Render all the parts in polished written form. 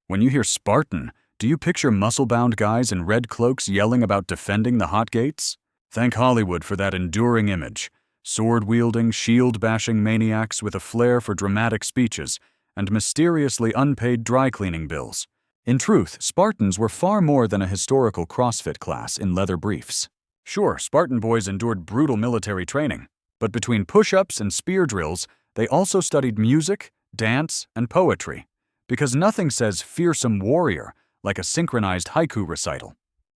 When you hear Spartan, do you picture muscle-bound guys in red cloaks yelling about defending the hot gates? Thank Hollywood for that enduring image. Sword-wielding, shield-bashing maniacs with a flair for dramatic speeches and mysteriously unpaid dry-cleaning bills. In truth, Spartans were far more than a historical CrossFit class in leather briefs. Sure, Spartan boys endured brutal military training, but between push-ups and spear drills, they also studied music, dance, and poetry, because nothing says fearsome warrior like a synchronized haiku recital.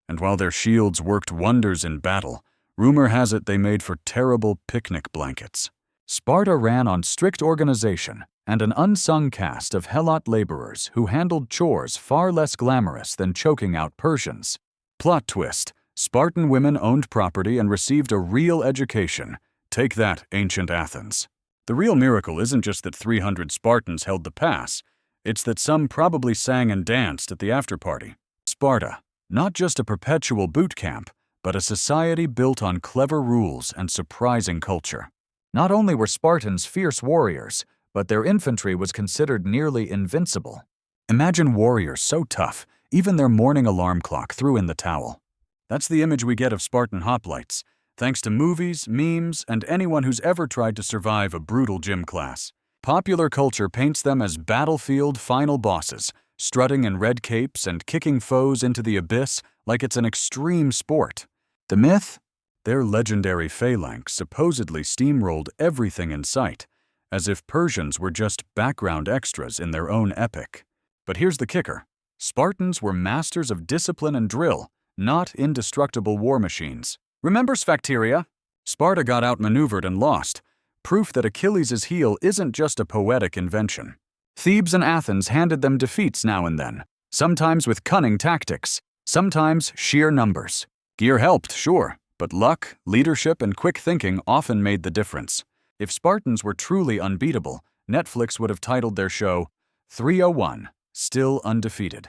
And while their shields worked wonders in battle, rumor has it they made for terrible picnic blankets. Sparta ran on strict organization and an unsung cast of helot laborers who handled chores far less glamorous than choking out Persians. Plot twist: Spartan women owned property and received a real education. Take that, ancient Athens. The real miracle isn't just that 300 Spartans held the pass, it's that some probably sang and danced at the after-party. Sparta, not just a perpetual boot camp, but a society built on clever rules and surprising culture. Not only were Spartans fierce warriors, but their infantry was considered nearly invincible. Imagine warriors so tough, even their morning alarm clock threw in the towel. That's the image we get of Spartan hoplites, thanks to movies, memes, and anyone who's ever tried to survive a brutal gym class. Popular culture paints them as battlefield final bosses, strutting in red capes and kicking foes into the abyss like it's an extreme sport. The myth? Their legendary phalanx supposedly steamrolled everything in sight, as if Persians were just background extras in their own epic. But here's the kicker. Spartans were masters of discipline and drill, not indestructible war machines. Remember Sphacteria? Sparta got outmaneuvered and lost, proof that Achilles' heel isn't just a poetic invention. Thebes and Athens handed them defeats now and then, sometimes with cunning tactics, sometimes sheer numbers. Gear helped, sure, but luck, leadership, and quick thinking often made the difference. If Spartans were truly unbeatable, Netflix would have titled their show 301, Still Undefeated.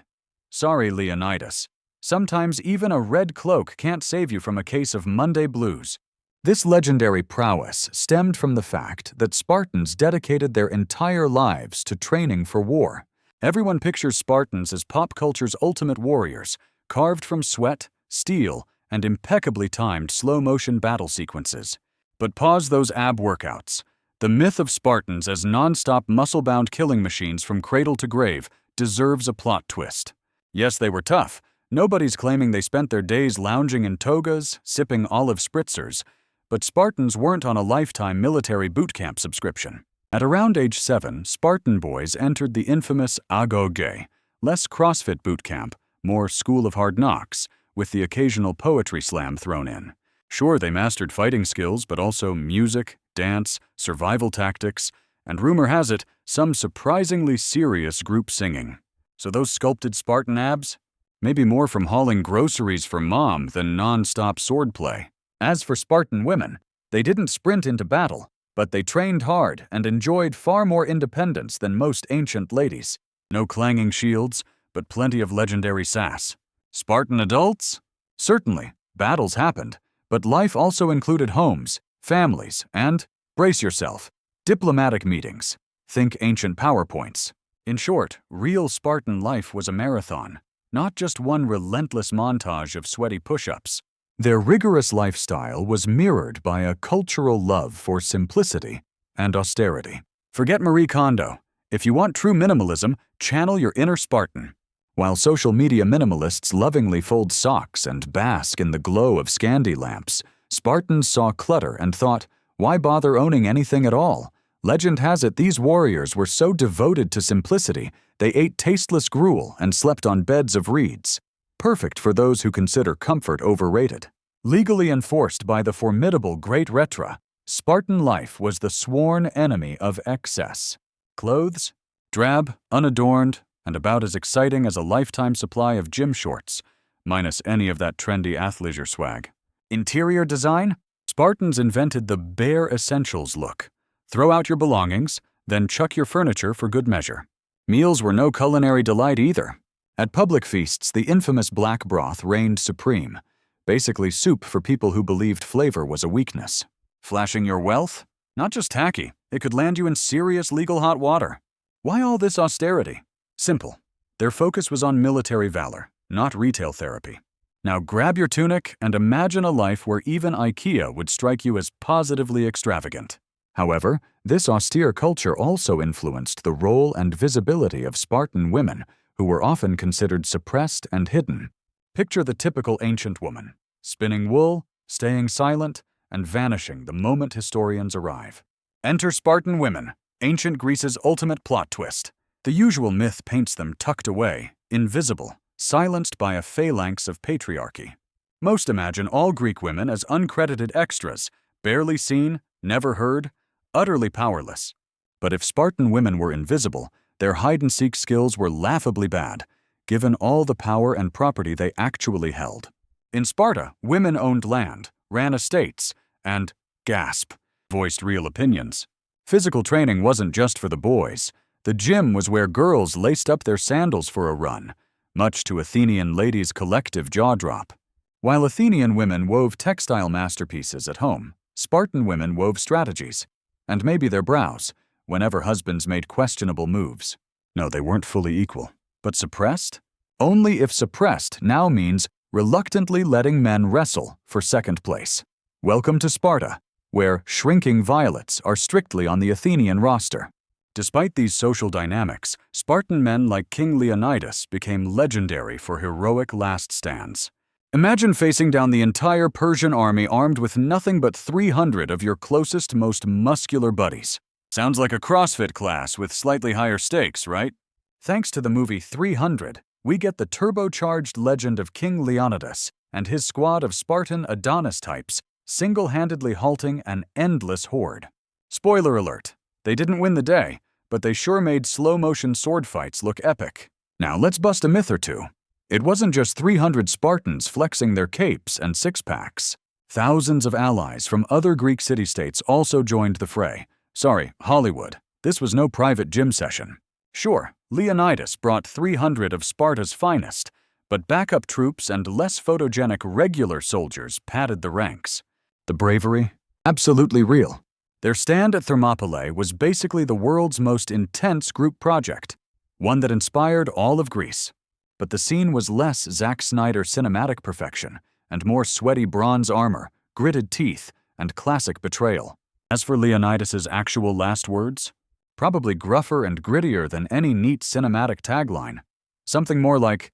Sorry, Leonidas. Sometimes even a red cloak can't save you from a case of Monday blues. This legendary prowess stemmed from the fact that Spartans dedicated their entire lives to training for war. Everyone pictures Spartans as pop culture's ultimate warriors, carved from sweat, steel, and impeccably timed slow-motion battle sequences. But pause those ab workouts. The myth of Spartans as non-stop muscle-bound killing machines from cradle to grave deserves a plot twist. Yes, they were tough. Nobody's claiming they spent their days lounging in togas, sipping olive spritzers, but Spartans weren't on a lifetime military boot camp subscription. At around age 7, Spartan boys entered the infamous agoge, less CrossFit boot camp, more School of Hard Knocks, with the occasional poetry slam thrown in. Sure, they mastered fighting skills, but also music, dance, survival tactics, and rumor has it, some surprisingly serious group singing. So those sculpted Spartan abs? Maybe more from hauling groceries for mom than non-stop swordplay. As for Spartan women, they didn't sprint into battle, but they trained hard and enjoyed far more independence than most ancient ladies. No clanging shields, but plenty of legendary sass. Spartan adults? Certainly, battles happened, but life also included homes, families, and, brace yourself, diplomatic meetings. Think ancient PowerPoints. In short, real Spartan life was a marathon, not just one relentless montage of sweaty push-ups. Their rigorous lifestyle was mirrored by a cultural love for simplicity and austerity. Forget Marie Kondo. If you want true minimalism, channel your inner Spartan. While social media minimalists lovingly fold socks and bask in the glow of Scandi lamps, Spartans saw clutter and thought, why bother owning anything at all? Legend has it these warriors were so devoted to simplicity, they ate tasteless gruel and slept on beds of reeds. Perfect for those who consider comfort overrated. Legally enforced by the formidable Great Retra, Spartan life was the sworn enemy of excess. Clothes? Drab, unadorned, and about as exciting as a lifetime supply of gym shorts, minus any of that trendy athleisure swag. Interior design? Spartans invented the bare essentials look. Throw out your belongings, then chuck your furniture for good measure. Meals were no culinary delight either. At public feasts, the infamous black broth reigned supreme, basically soup for people who believed flavor was a weakness. Flashing your wealth? Not just tacky, it could land you in serious legal hot water. Why all this austerity? Simple. Their focus was on military valor, not retail therapy. Now grab your tunic and imagine a life where even IKEA would strike you as positively extravagant. However, this austere culture also influenced the role and visibility of Spartan women, who were often considered suppressed and hidden. Picture the typical ancient woman, spinning wool, staying silent, and vanishing the moment historians arrive. Enter Spartan women, ancient Greece's ultimate plot twist. The usual myth paints them tucked away, invisible, silenced by a phalanx of patriarchy. Most imagine all Greek women as uncredited extras, barely seen, never heard, utterly powerless. But if Spartan women were invisible, their hide-and-seek skills were laughably bad, given all the power and property they actually held. In Sparta, women owned land, ran estates, and, gasp, voiced real opinions. Physical training wasn't just for the boys. The gym was where girls laced up their sandals for a run, much to Athenian ladies' collective jaw drop. While Athenian women wove textile masterpieces at home, Spartan women wove strategies, and maybe their brows, whenever husbands made questionable moves. No, they weren't fully equal. But suppressed? Only if suppressed now means reluctantly letting men wrestle for second place. Welcome to Sparta, where shrinking violets are strictly on the Athenian roster. Despite these social dynamics, Spartan men like King Leonidas became legendary for heroic last stands. Imagine facing down the entire Persian army armed with nothing but 300 of your closest, most muscular buddies. Sounds like a CrossFit class with slightly higher stakes, right? Thanks to the movie 300, we get the turbocharged legend of King Leonidas and his squad of Spartan Adonis types single-handedly halting an endless horde. Spoiler alert, they didn't win the day, but they sure made slow-motion sword fights look epic. Now let's bust a myth or two. It wasn't just 300 Spartans flexing their capes and six-packs. Thousands of allies from other Greek city-states also joined the fray. Sorry, Hollywood. This was no private gym session. Sure, Leonidas brought 300 of Sparta's finest, but backup troops and less photogenic regular soldiers padded the ranks. The bravery? Absolutely real. Their stand at Thermopylae was basically the world's most intense group project, one that inspired all of Greece. But the scene was less Zack Snyder cinematic perfection and more sweaty bronze armor, gritted teeth, and classic betrayal. As for Leonidas's actual last words, probably gruffer and grittier than any neat cinematic tagline. Something more like,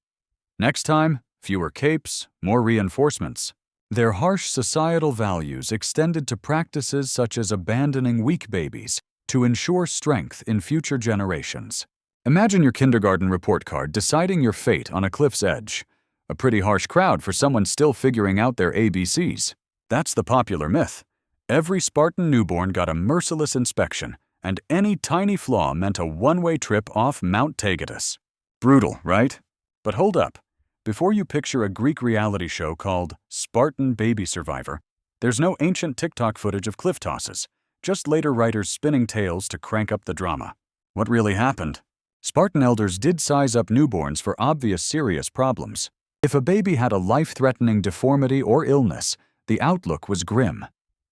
"Next time, fewer capes, more reinforcements." Their harsh societal values extended to practices such as abandoning weak babies to ensure strength in future generations. Imagine your kindergarten report card deciding your fate on a cliff's edge. A pretty harsh crowd for someone still figuring out their ABCs. That's the popular myth. Every Spartan newborn got a merciless inspection, and any tiny flaw meant a one-way trip off Mount Taygetus. Brutal, right? But hold up. Before you picture a Greek reality show called Spartan Baby Survivor, there's no ancient TikTok footage of cliff tosses, just later writers spinning tales to crank up the drama. What really happened? Spartan elders did size up newborns for obvious serious problems. If a baby had a life-threatening deformity or illness, the outlook was grim.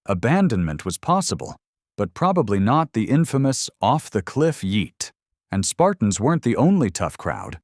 Abandonment was possible, but probably not the infamous off-the-cliff yeet. And Spartans weren't the only tough crowd.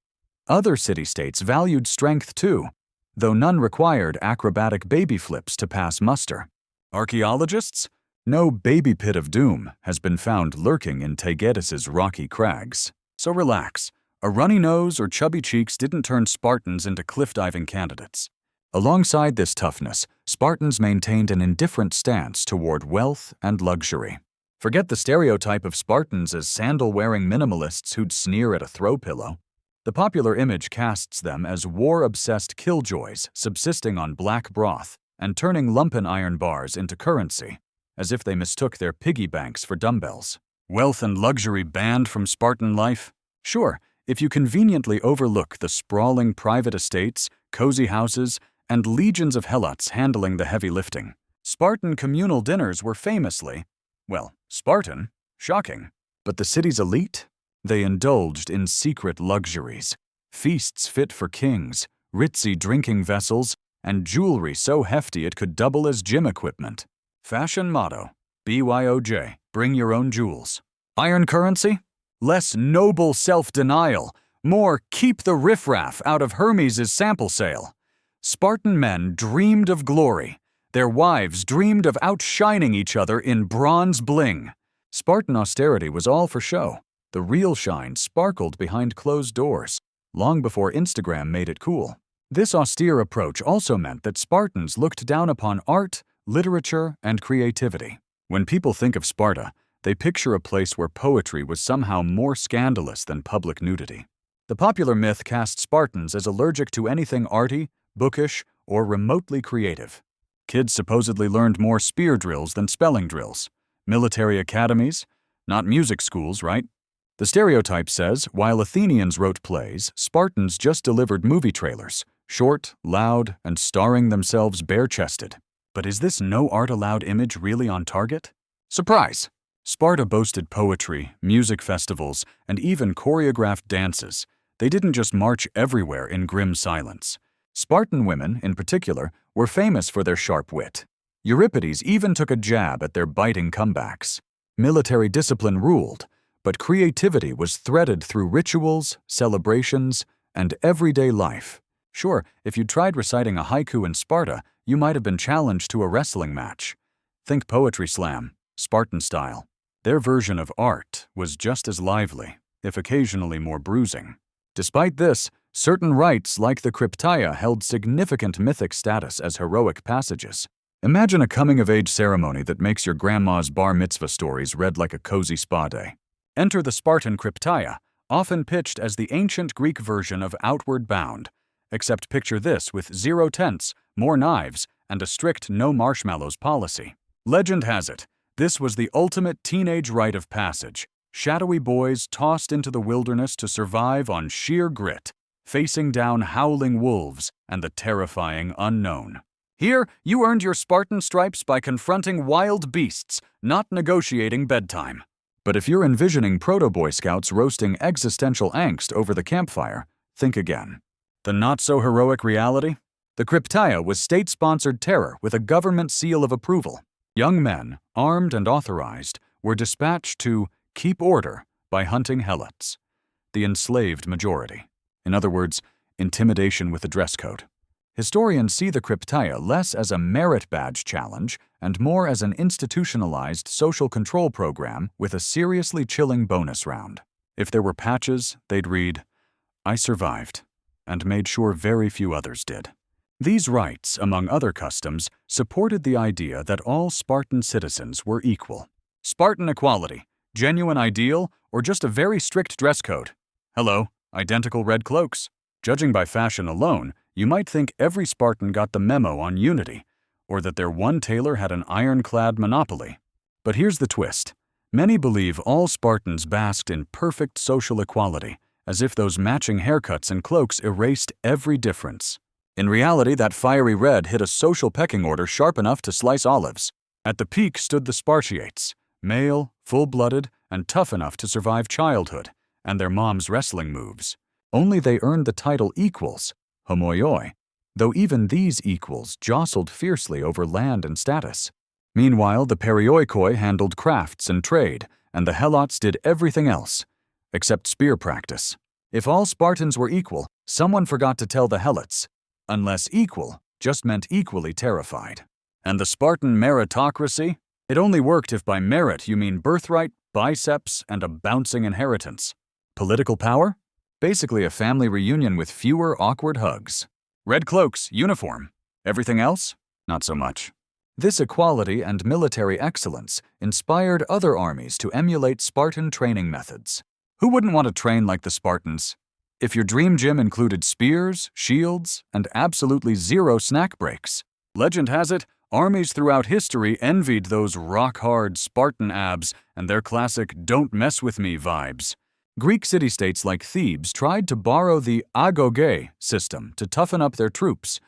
Other city-states valued strength too, though none required acrobatic baby flips to pass muster. Archaeologists? No baby pit of doom has been found lurking in Taygetus's rocky crags. So relax. A runny nose or chubby cheeks didn't turn Spartans into cliff-diving candidates. Alongside this toughness, Spartans maintained an indifferent stance toward wealth and luxury. Forget the stereotype of Spartans as sandal-wearing minimalists who'd sneer at a throw pillow. The popular image casts them as war-obsessed killjoys subsisting on black broth and turning lumpen iron bars into currency, as if they mistook their piggy banks for dumbbells. Wealth and luxury banned from Spartan life? Sure, if you conveniently overlook the sprawling private estates, cozy houses, and legions of helots handling the heavy lifting. Spartan communal dinners were famously, well, Spartan, shocking. But the city's elite? They indulged in secret luxuries, feasts fit for kings, ritzy drinking vessels, and jewelry so hefty it could double as gym equipment. Fashion motto, BYOJ, bring your own jewels. Iron currency? Less noble self-denial, More keep the riffraff out of Hermes' sample sale. Spartan men dreamed of glory. Their wives dreamed of outshining each other in bronze bling. Spartan austerity was all for show. The real shine sparkled behind closed doors, long before Instagram made it cool. This austere approach also meant that Spartans looked down upon art, literature, and creativity. When people think of Sparta, they picture a place where poetry was somehow more scandalous than public nudity. The popular myth cast Spartans as allergic to anything arty, bookish, or remotely creative. Kids supposedly learned more spear drills than spelling drills. Military academies? Not music schools, right? The stereotype says, while Athenians wrote plays, Spartans just delivered movie trailers, short, loud, and starring themselves bare-chested. But is this no art allowed image really on target? Surprise! Sparta boasted poetry, music festivals, and even choreographed dances. They didn't just march everywhere in grim silence. Spartan women, in particular, were famous for their sharp wit. Euripides even took a jab at their biting comebacks. Military discipline ruled, but creativity was threaded through rituals, celebrations, and everyday life. Sure, if you'd tried reciting a haiku in Sparta, you might have been challenged to a wrestling match. Think poetry slam, Spartan style. Their version of art was just as lively, if occasionally more bruising. Despite this, certain rites like the Krypteia held significant mythic status as heroic passages. Imagine a coming-of-age ceremony that makes your grandma's bar mitzvah stories read like a cozy spa day. Enter the Spartan Krypteia, often pitched as the ancient Greek version of Outward Bound. Except picture this with 0 tents, more knives, and a strict no marshmallows policy. Legend has it, this was the ultimate teenage rite of passage. Shadowy boys tossed into the wilderness to survive on sheer grit, facing down howling wolves and the terrifying unknown. Here, you earned your Spartan stripes by confronting wild beasts, not negotiating bedtime. But if you're envisioning proto-Boy Scouts roasting existential angst over the campfire, think again. The not-so-heroic reality? The Krypteia was state-sponsored terror with a government seal of approval. Young men, armed and authorized, were dispatched to keep order by hunting helots, the enslaved majority. In other words, intimidation with a dress code. Historians see the Krypteia less as a merit badge challenge and more as an institutionalized social control program with a seriously chilling bonus round. If there were patches, they'd read, "I survived," and made sure very few others did. These rites, among other customs, supported the idea that all Spartan citizens were equal. Spartan equality, genuine ideal, or just a very strict dress code? Hello, identical red cloaks. Judging by fashion alone, you might think every Spartan got the memo on unity, or that their one tailor had an ironclad monopoly. But here's the twist. Many believe all Spartans basked in perfect social equality, as if those matching haircuts and cloaks erased every difference. In reality, that fiery red hit a social pecking order sharp enough to slice olives. At the peak stood the Spartiates, male, full-blooded, and tough enough to survive childhood, and their mom's wrestling moves. Only they earned the title equals, homoioi, though even these equals jostled fiercely over land and status. Meanwhile, the perioikoi handled crafts and trade, and the helots did everything else, except spear practice. If all Spartans were equal, someone forgot to tell the helots, unless equal just meant equally terrified. And the Spartan meritocracy? It only worked if by merit you mean birthright, biceps, and a bouncing inheritance. Political power? Basically a family reunion with fewer awkward hugs. Red cloaks, uniform. Everything else? Not so much. This equality and military excellence inspired other armies to emulate Spartan training methods. Who wouldn't want to train like the Spartans? If your dream gym included spears, shields, and absolutely zero snack breaks. Legend has it, armies throughout history envied those rock-hard Spartan abs and their classic "don't mess with me" vibes. Greek city-states like Thebes tried to borrow the agoge system to toughen up their troops,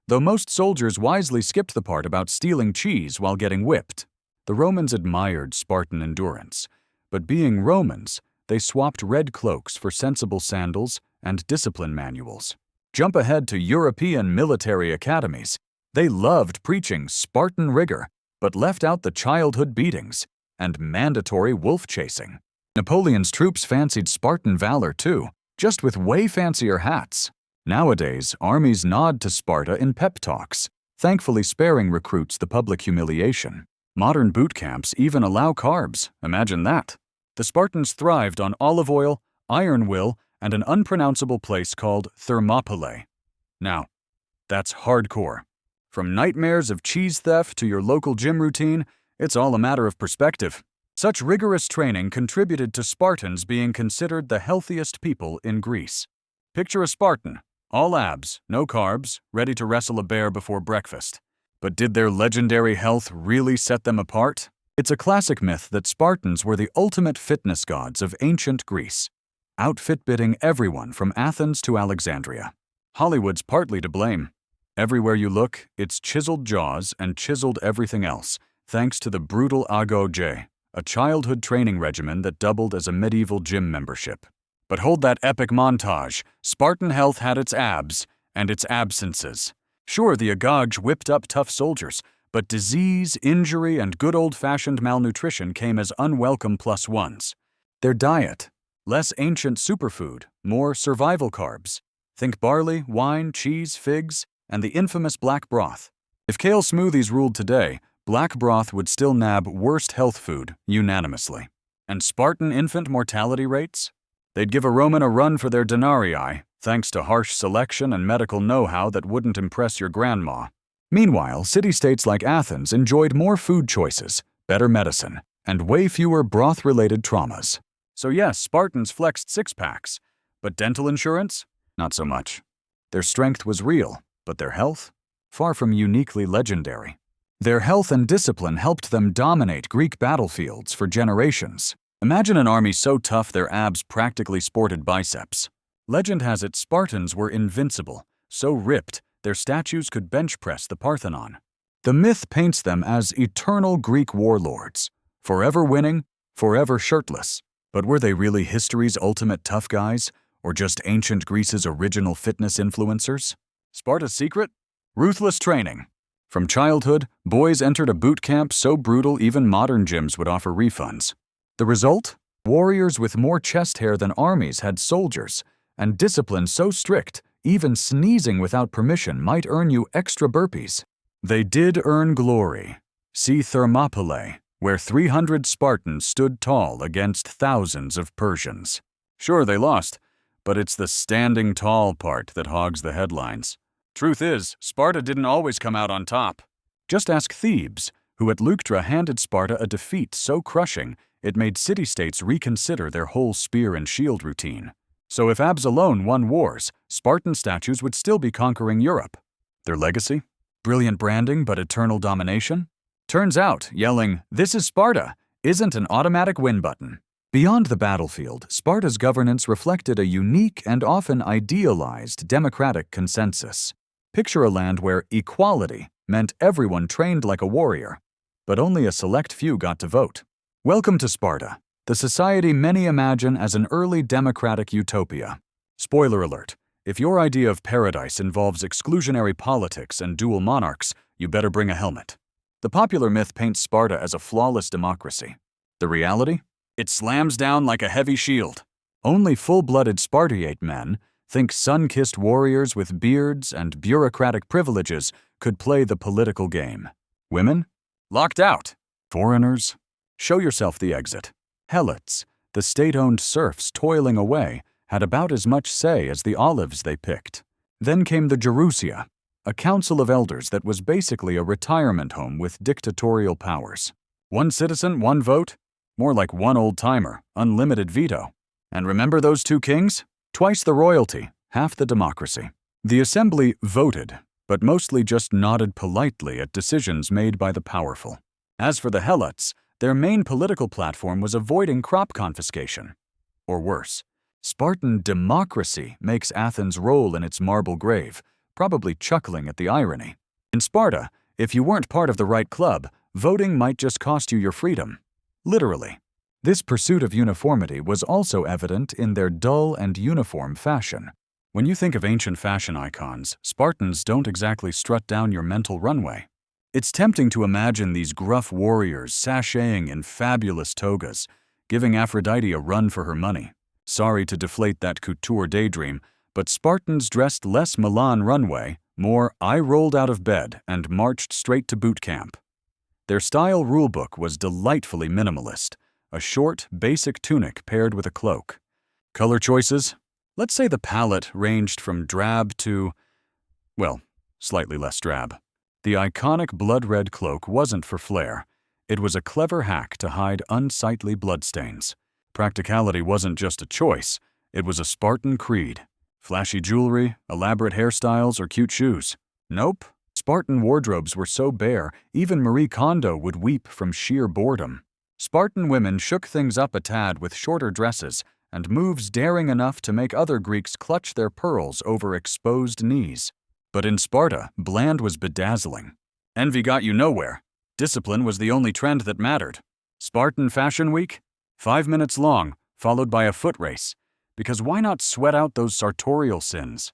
though most soldiers wisely skipped the part about stealing cheese while getting whipped. The Romans admired Spartan endurance, but being Romans, they swapped red cloaks for sensible sandals and discipline manuals. Jump ahead to European military academies. They loved preaching Spartan rigor, but left out the childhood beatings and mandatory wolf chasing. Napoleon's troops fancied Spartan valor too, just with way fancier hats. Nowadays, armies nod to Sparta in pep talks, thankfully sparing recruits the public humiliation. Modern boot camps even allow carbs, imagine that. The Spartans thrived on olive oil, iron will, and an unpronounceable place called Thermopylae. Now, that's hardcore. From nightmares of cheese theft to your local gym routine, it's all a matter of perspective. Such rigorous training contributed to Spartans being considered the healthiest people in Greece. Picture a Spartan, all abs, no carbs, ready to wrestle a bear before breakfast. But did their legendary health really set them apart? It's a classic myth that Spartans were the ultimate fitness gods of ancient Greece, outfit-bitting everyone from Athens to Alexandria. Hollywood's partly to blame. Everywhere you look, it's chiseled jaws and chiseled everything else, thanks to the brutal agoge, a childhood training regimen that doubled as a medieval gym membership. But hold that epic montage. Spartan health had its abs and its absences. Sure, the agog whipped up tough soldiers, but disease, injury, and good old-fashioned malnutrition came as unwelcome plus ones. Their diet: less ancient superfood, more survival carbs. Think barley, wine, cheese, figs, and the infamous black broth. If kale smoothies ruled today, black broth would still nab worst health food unanimously. And Spartan infant mortality rates? They'd give a Roman a run for their denarii, thanks to harsh selection and medical know-how that wouldn't impress your grandma. Meanwhile, city-states like Athens enjoyed more food choices, better medicine, and way fewer broth-related traumas. So yes, Spartans flexed six-packs, but dental insurance? Not so much. Their strength was real, but their health? Far from uniquely legendary. Their health and discipline helped them dominate Greek battlefields for generations. Imagine an army so tough their abs practically sported biceps. Legend has it Spartans were invincible, so ripped their statues could bench press the Parthenon. The myth paints them as eternal Greek warlords, forever winning, forever shirtless. But were they really history's ultimate tough guys, or just ancient Greece's original fitness influencers? Sparta's secret? Ruthless training. From childhood, boys entered a boot camp so brutal even modern gyms would offer refunds. The result? Warriors with more chest hair than armies had soldiers, and discipline so strict, even sneezing without permission might earn you extra burpees. They did earn glory. See Thermopylae, where 300 Spartans stood tall against thousands of Persians. Sure, they lost, but it's the standing tall part that hogs the headlines. Truth is, Sparta didn't always come out on top. Just ask Thebes, who at Leuctra handed Sparta a defeat so crushing it made city-states reconsider their whole spear and shield routine. So if abs alone won wars, Spartan statues would still be conquering Europe. Their legacy? Brilliant branding but eternal domination? Turns out, yelling, "This is Sparta," isn't an automatic win button. Beyond the battlefield, Sparta's governance reflected a unique and often idealized democratic consensus. Picture a land where equality meant everyone trained like a warrior, but only a select few got to vote. Welcome to Sparta, the society many imagine as an early democratic utopia. Spoiler alert, if your idea of paradise involves exclusionary politics and dual monarchs, you better bring a helmet. The popular myth paints Sparta as a flawless democracy. The reality? It slams down like a heavy shield. Only full-blooded Spartiate men, think sun-kissed warriors with beards and bureaucratic privileges, could play the political game. Women? Locked out. Foreigners? Show yourself the exit. Helots, the state-owned serfs toiling away, had about as much say as the olives they picked. Then came the Gerousia, a council of elders that was basically a retirement home with dictatorial powers. One citizen, one vote? More like one old-timer, unlimited veto. And remember those two kings? Twice the royalty, half the democracy. The assembly voted, but mostly just nodded politely at decisions made by the powerful. As for the Helots, their main political platform was avoiding crop confiscation. Or worse, Spartan democracy makes Athens roll in its marble grave, probably chuckling at the irony. In Sparta, if you weren't part of the right club, voting might just cost you your freedom. Literally. This pursuit of uniformity was also evident in their dull and uniform fashion. When you think of ancient fashion icons, Spartans don't exactly strut down your mental runway. It's tempting to imagine these gruff warriors sashaying in fabulous togas, giving Aphrodite a run for her money. Sorry to deflate that couture daydream, but Spartans dressed less Milan runway, more I rolled out of bed and marched straight to boot camp. Their style rulebook was delightfully minimalist, a short, basic tunic paired with a cloak. Color choices? Let's say the palette ranged from drab to, well, slightly less drab. The iconic blood-red cloak wasn't for flair. It was a clever hack to hide unsightly bloodstains. Practicality wasn't just a choice, it was a Spartan creed. Flashy jewelry, elaborate hairstyles, or cute shoes? Nope. Spartan wardrobes were so bare, even Marie Kondo would weep from sheer boredom. Spartan women shook things up a tad with shorter dresses and moves daring enough to make other Greeks clutch their pearls over exposed knees. But in Sparta, bland was bedazzling. Envy got you nowhere. Discipline was the only trend that mattered. Spartan Fashion Week? 5 minutes long, followed by a foot race. Because why not sweat out those sartorial sins?